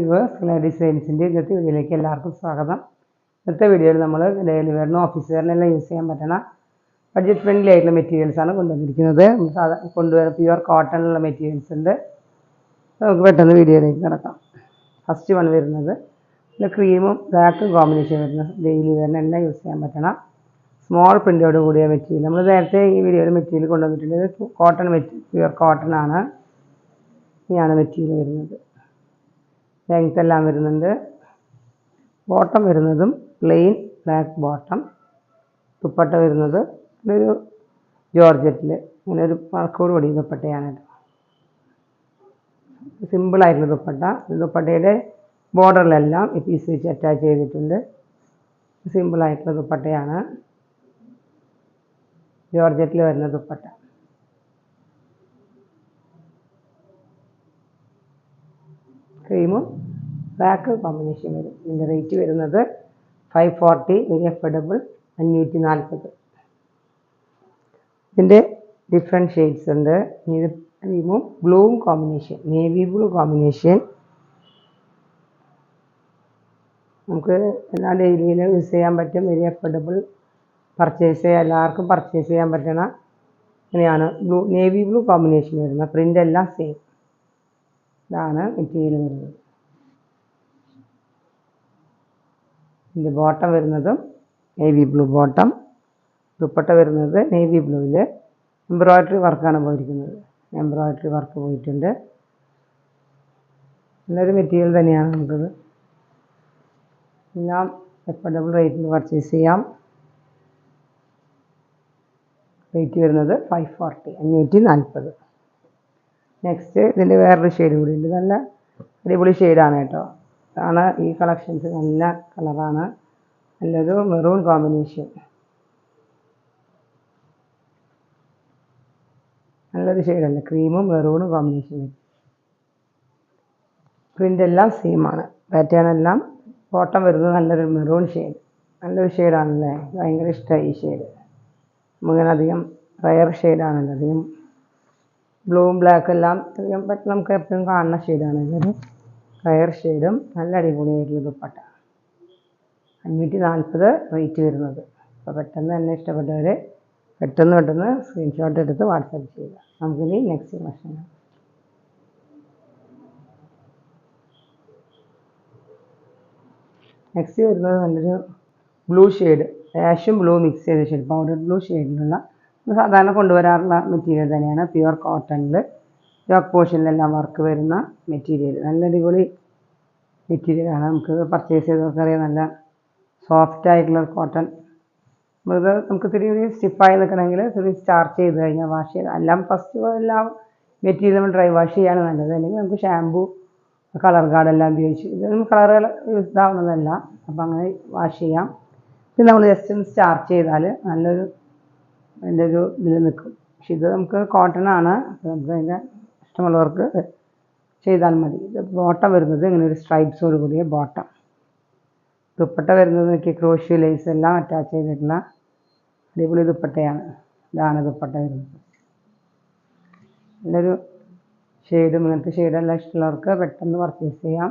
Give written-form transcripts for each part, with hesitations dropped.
Viewers ഡിസൈൻസിൻ്റെ ഇന്നത്തെ വീഡിയോയിലേക്ക് എല്ലാവർക്കും സ്വാഗതം. ഇന്നത്തെ വീഡിയോയിൽ നമ്മൾ ഡെയിലി വെയറിനും ഓഫീസ് വെയറിനെല്ലാം യൂസ് ചെയ്യാൻ പറ്റുന്ന ബഡ്ജറ്റ് ഫ്രണ്ട്ലി ആയിട്ടുള്ള മെറ്റീരിയൽസാണ് കൊണ്ടുവന്നിരിക്കുന്നത്. പ്യുവർ കോട്ടണിലുള്ള മെറ്റീരിയൽസ് ഉണ്ട്. നമുക്ക് പെട്ടെന്ന് വീഡിയോയിലേക്ക് കിടക്കാം. ഫസ്റ്റ് വൺ വരുന്നത് ക്രീമും ബ്ലാക്കും കോമ്പിനേഷൻ വരുന്ന ഡെയിലി വെയറിനെല്ലാം യൂസ് ചെയ്യാൻ പറ്റണ സ്മോൾ പ്രിൻ്റോട് കൂടിയ മെറ്റീരിയൽ. നമ്മൾ നേരത്തെ ഈ വീഡിയോയിൽ മെറ്റീരിയൽ കൊണ്ടുവന്നിട്ടുണ്ട്. കോട്ടൺ പ്യുവർ കോട്ടൺ ആണ്. ഇനിയാണ് മെറ്റീരിയൽ വരുന്നത്. ലെങ്ത് എല്ലാം വരുന്നുണ്ട്. ബോട്ടം വരുന്നതും പ്ലെയിൻ ബ്ലാക്ക് ബോട്ടം. ദുപ്പട്ട വരുന്നത് ഒരു ജോർജറ്റിൽ ഇങ്ങനെ ഒരു വർക്കോട് കൂടി ദുപ്പട്ടയാണ്. സിമ്പിളായിട്ടുള്ള ദുപ്പട്ട. ദുപ്പട്ടയുടെ ബോർഡറിലെല്ലാം ഈ പീസ് വെച്ച് അറ്റാച്ച് ചെയ്തിട്ടുണ്ട്. സിമ്പിളായിട്ടുള്ള ദുപ്പട്ടയാണ്. ജോർജറ്റിൽ വരുന്ന ദുപ്പട്ട. ക്രീമും ബ്ലാക്ക് കോമ്പിനേഷൻ വരും. ഇതിൻ്റെ റേറ്റ് വരുന്നത് 540. Very affordable, 540. ഇതിൻ്റെ ഡിഫറെൻറ്റ് ഷെയ്ഡ്സ് ഉണ്ട്. ഇത് ക്രീമും ബ്ലൂവും കോമ്പിനേഷൻ, നേവി ബ്ലൂ കോമ്പിനേഷൻ. നമുക്ക് എല്ലാ ഡെയിലിയിലും യൂസ് ചെയ്യാൻ പറ്റും. വെരി അഫോർഡബിൾ, എല്ലാവർക്കും പർച്ചേസ് ചെയ്യാൻ പറ്റണ ഇങ്ങനെയാണ് നേവി ബ്ലൂ കോമ്പിനേഷൻ വരുന്നത്. പ്രിൻ്റ് എല്ലാം സെയിം. ഇതാണ് മെറ്റീരിയൽ വരുന്നത്. ഇതിൻ്റെ ബോട്ടം വരുന്നതും നേവി ബ്ലൂ ബോട്ടം. ദുപ്പട്ട വരുന്നത് നേവി ബ്ലൂവിൽ എംബ്രോയ്ഡറി വർക്കാണ് പോയിരിക്കുന്നത്. എംബ്രോയ്ഡറി വർക്ക് പോയിട്ടുണ്ട്. നല്ലൊരു മെറ്റീരിയൽ തന്നെയാണ്. നമുക്കത് എല്ലാം അഫോർഡബിൾ റേറ്റിൽ പർച്ചേസ് ചെയ്യാം. റേറ്റ് വരുന്നത് 540, 540. നെക്സ്റ്റ് ഇതിൻ്റെ വേറൊരു ഷെയ്ഡ് കൂടി ഉണ്ട്. നല്ല അടിപൊളി ഷെയ്ഡാണ് കേട്ടോ. ആണ് ഈ കളക്ഷൻസ്. നല്ല കളറാണ്. നല്ലൊരു മെറൂൺ കോമ്പിനേഷൻ. നല്ലൊരു ഷെയ്ഡല്ല, ക്രീമും മെറൂണും കോമ്പിനേഷൻ. പ്രിൻ്റ് എല്ലാം സെയിമാണ്. പാറ്റേൺ എല്ലാം. ബോട്ടം വരുന്നത് നല്ലൊരു മെറൂൺ ഷെയ്ഡ്. നല്ലൊരു ഷെയ്ഡാണല്ലേ. ഭയങ്കര ഇഷ്ടമായി ഈ ഷെയ്ഡ്. നമുക്കിങ്ങനെ അധികം റയർ ഷെയ്ഡാണല്ലോ. അധികം ബ്ലൂവും ബ്ലാക്കും എല്ലാം അധികം നമുക്ക് എപ്പോഴും കാണുന്ന ഷെയ്ഡാണ്. ഇതൊരു റയർ ഷെയ്ഡും നല്ല അടിപൊളിയായിട്ടുള്ള ദുപ്പട്ട. 540 റേറ്റ് വരുന്നത്. അപ്പോൾ പെട്ടെന്ന് തന്നെ ഇഷ്ടപ്പെട്ടവർ പെട്ടെന്ന് സ്ക്രീൻഷോട്ട് എടുത്ത് വാട്സാപ്പ് ചെയ്യുക. നമുക്കിനി നെക്സ്റ്റ് കളക്ഷൻ. നെക്സ്റ്റ് വരുന്നത് നല്ലൊരു ബ്ലൂ ഷെയ്ഡ്, ആഷും ബ്ലൂ മിക്സ് ചെയ്ത ഷെയ്ഡ്, പൗഡർ ബ്ലൂ ഷെയ്ഡിലുള്ള സാധാരണ കൊണ്ടുവരാറുള്ള മെറ്റീരിയൽ തന്നെയാണ്. പ്യുവർ കോട്ടണിൽ യോക്ക് പോർഷനിലെല്ലാം വർക്ക് വരുന്ന മെറ്റീരിയൽ. നല്ല അടിപൊളി മെറ്റീരിയലാണ്. നമുക്ക് പർച്ചേസ് ചെയ്തവർക്ക് അറിയാം. നല്ല സോഫ്റ്റ് ആയിട്ടുള്ള കോട്ടൺ. നമുക്ക് ഇത്തിരി സ്റ്റിഫായി നിൽക്കണമെങ്കിൽ ഇത്തിരി സ്റ്റാർച്ച് ചെയ്ത് കഴിഞ്ഞാൽ വാഷ് ചെയ്ത് എല്ലാം എല്ലാം മെറ്റീരിയൽ നമ്മൾ ഡ്രൈ വാഷ് ചെയ്യാണ് നല്ലത്. അല്ലെങ്കിൽ നമുക്ക് ഷാമ്പൂ, കളർ ഗാർഡെല്ലാം ഉപയോഗിച്ച് ഇതൊന്നും കളറുകൾ ഇതാവുന്നതല്ല. അപ്പോൾ അങ്ങനെ വാഷ് ചെയ്യാം. പിന്നെ നമ്മൾ ജസ്റ്റ് ഒന്ന് സ്റ്റാർച്ച് ചെയ്താൽ നല്ലൊരു അതിൻ്റെ ഒരു ഇതിൽ നിൽക്കും. പക്ഷെ ഇത് നമുക്ക് കോട്ടൺ ആണ്. അപ്പോൾ നമുക്ക് അതിൻ്റെ ഇഷ്ടമുള്ളവർക്ക് ചെയ്താൽ മതി. ഇത് ബോട്ടം വരുന്നത് ഇങ്ങനെ ഒരു സ്ട്രൈപ്സോട് കൂടിയ ബോട്ടം. ദുപ്പട്ട വരുന്നത് നോക്കി ക്രോഷ്യോ ലേസ് എല്ലാം അറ്റാച്ച് ചെയ്തിട്ടുള്ള അടിപൊളി ദുപ്പട്ടയാണ്. ഇതാണ് ദുപ്പട്ട വരുന്നത്. നല്ലൊരു ഷെയ്ഡും ഇങ്ങനത്തെ ഷെയ്ഡെല്ലാം ഇഷ്ടമുള്ളവർക്ക് പെട്ടെന്ന് പർച്ചേസ് ചെയ്യാം.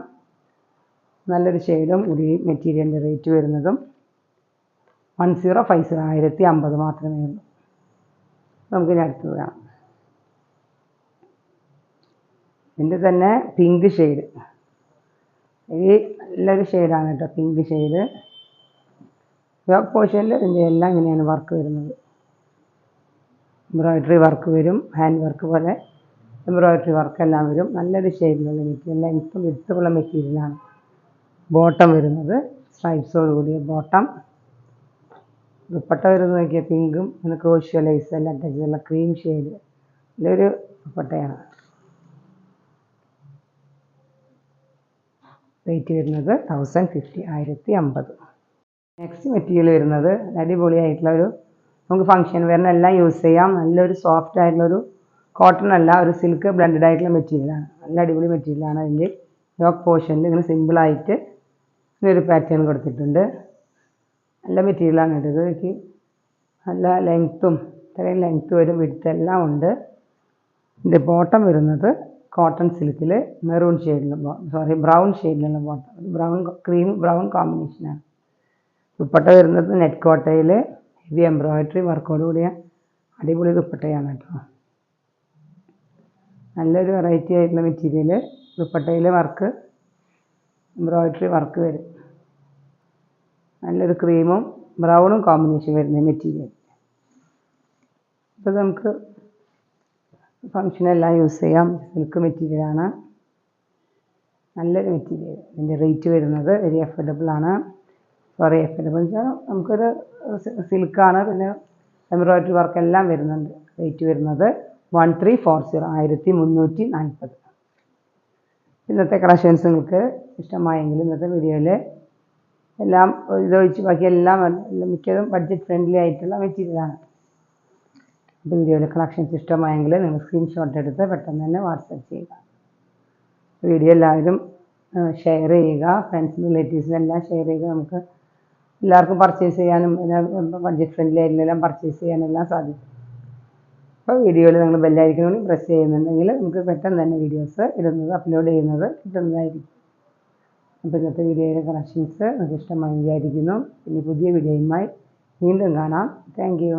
നല്ലൊരു ഷെയ്ഡും ഒരു മെറ്റീരിയലിൻ്റെ റേറ്റ് വരുന്നതും 1050, 1050 മാത്രമേ ഉള്ളൂ. നമുക്കിനി അടുത്തത് കാണാം. ഇതിൻ്റെ തന്നെ പിങ്ക് ഷെയ്ഡ്. ഈ നല്ലൊരു ഷെയ്ഡാണ് കേട്ടോ, പിങ്ക് ഷെയ്ഡ്. യോക്ക് പോർഷനിൽ ഇതിൻ്റെ എല്ലാം ഇങ്ങനെയാണ് വർക്ക് വരുന്നത്. എംബ്രോയ്ഡറി വർക്ക് വരും. ഹാൻഡ് വർക്ക് പോലെ എംബ്രോയ്ഡറി വർക്കെല്ലാം വരും. നല്ലൊരു ഷെയ്ഡിലുള്ള മെറ്റീരിയൽ, ലെങ്ത്തും വിഡ്ത്തുമുള്ള മെറ്റീരിയലാണ്. ബോട്ടം വരുന്നത് സ്ട്രൈപ്സോട് കൂടിയ ബോട്ടം. ദുപ്പട്ട വരുന്നത് നോക്കിയാൽ പിങ്കും പിന്നെ ക്രോഷ്യോ ലേസ് എല്ലാം അറ്റാച്ച് ചെയ്തുള്ള ക്രീം ഷെയ്ഡ്. നല്ലൊരു ദുപ്പട്ടയാണ്. റേറ്റ് വരുന്നത് 1050, 1050. നെക്സ്റ്റ് മെറ്റീരിയൽ വരുന്നത് അടിപൊളിയായിട്ടുള്ള നമുക്ക് ഫംഗ്ഷൻ വെയറിനെല്ലാം യൂസ് ചെയ്യാം. നല്ലൊരു സോഫ്റ്റ് ആയിട്ടുള്ളൊരു കോട്ടൺ അല്ല, ഒരു സിൽക്ക് ബ്ലെൻഡഡ് ആയിട്ടുള്ള മെറ്റീരിയലാണ്. നല്ല അടിപൊളി മെറ്റീരിയലാണ്. അതിൻ്റെ യോക്ക് പോർഷനിൽ ഇങ്ങനെ സിമ്പിളായിട്ട് ഇങ്ങനൊരു പാറ്റേൺ കൊടുത്തിട്ടുണ്ട്. നല്ല മെറ്റീരിയലാണ് കേട്ടത്. എനിക്ക് നല്ല ലെങ്ത്തും ഇത്രയും ലെങ്ത്ത് വരും, വിഡ്ത്ത് എല്ലാം ഉണ്ട്. ഇതിൻ്റെ ബോട്ടം വരുന്നത് കോട്ടൺ സിൽക്കിൽ മെറൂൺ ഷെയ്ഡിലുള്ള ബ്രൗൺ ഷെയ്ഡിലുള്ള ബോട്ടം ബ്രൗൺ കോമ്പിനേഷനാണ്. ദുപ്പട്ട വരുന്നത് നെറ്റ് കോട്ടയിൽ ഹെവി എംബ്രോയിഡറി വർക്കോട് കൂടിയ അടിപൊളി ദുപ്പട്ടയാണ് കേട്ടോ. നല്ലൊരു വെറൈറ്റി ആയിട്ടുള്ള മെറ്റീരിയൽ. ദുപ്പട്ടയിൽ വർക്ക് എംബ്രോയിഡറി വർക്ക് വരും. നല്ലൊരു ക്രീമും ബ്രൗണും കോമ്പിനേഷൻ വരുന്ന മെറ്റീരിയൽ. ഇപ്പോൾ നമുക്ക് ഫങ്ഷനെല്ലാം യൂസ് ചെയ്യാം. സിൽക്ക് മെറ്റീരിയലാണ്. നല്ലൊരു മെറ്റീരിയൽ. ഇതിൻ്റെ റേറ്റ് വരുന്നത് വെരി അഫോർഡബിൾ ആണ്. അഫോർഡബിൾ വെച്ചാൽ നമുക്കൊരു സിൽക്കാണ്, പിന്നെ എംബ്രോയിഡറി വർക്ക് എല്ലാം വരുന്നുണ്ട്. റേറ്റ് വരുന്നത് 1340 1340. ഇന്നത്തെ കളക്ഷൻസ് നിങ്ങൾക്ക് ഇഷ്ടമായെങ്കിൽ ഇന്നത്തെ വീഡിയോയിൽ എല്ലാം ഇതൊഴിച്ച് ബാക്കി എല്ലാം മിക്കതും ബഡ്ജറ്റ് ഫ്രണ്ട്ലി ആയിട്ടുള്ള മെറ്റീരിയലാണ്. അപ്പോൾ വീഡിയോയിലെ കളക്ഷൻസ് ഇഷ്ടമായെങ്കിൽ നിങ്ങൾ സ്ക്രീൻഷോട്ട് എടുത്ത് പെട്ടെന്ന് തന്നെ വാട്സപ്പ് ചെയ്യുക. വീഡിയോ എല്ലാവരും ഷെയർ ചെയ്യുക. ഫ്രണ്ട്സിനും റിലേറ്റീവ്സിനും എല്ലാം ഷെയർ ചെയ്യുക. നമുക്ക് എല്ലാവർക്കും പർച്ചേസ് ചെയ്യാനും ബഡ്ജറ്റ് ഫ്രണ്ട്ലി ആയിട്ടുള്ളതെല്ലാം പർച്ചേസ് ചെയ്യാനെല്ലാം സാധിക്കും. അപ്പോൾ വീഡിയോയിൽ നിങ്ങൾ ബെല്ലൈക്കൺ പ്രസ് ചെയ്യുന്നുണ്ടെങ്കിൽ നമുക്ക് പെട്ടെന്ന് തന്നെ വീഡിയോസ് അപ്ലോഡ് ചെയ്യുന്നത് കിട്ടുന്നതായിരിക്കും. അപ്പോൾ ഇന്നത്തെ വീഡിയോയിലെ കളക്ഷൻസ് നിങ്ങൾക്ക് ഇഷ്ടമായി വിചാരിക്കുന്നു. ഇനി പുതിയ വീഡിയോയുമായി വീണ്ടും കാണാം. Thank you.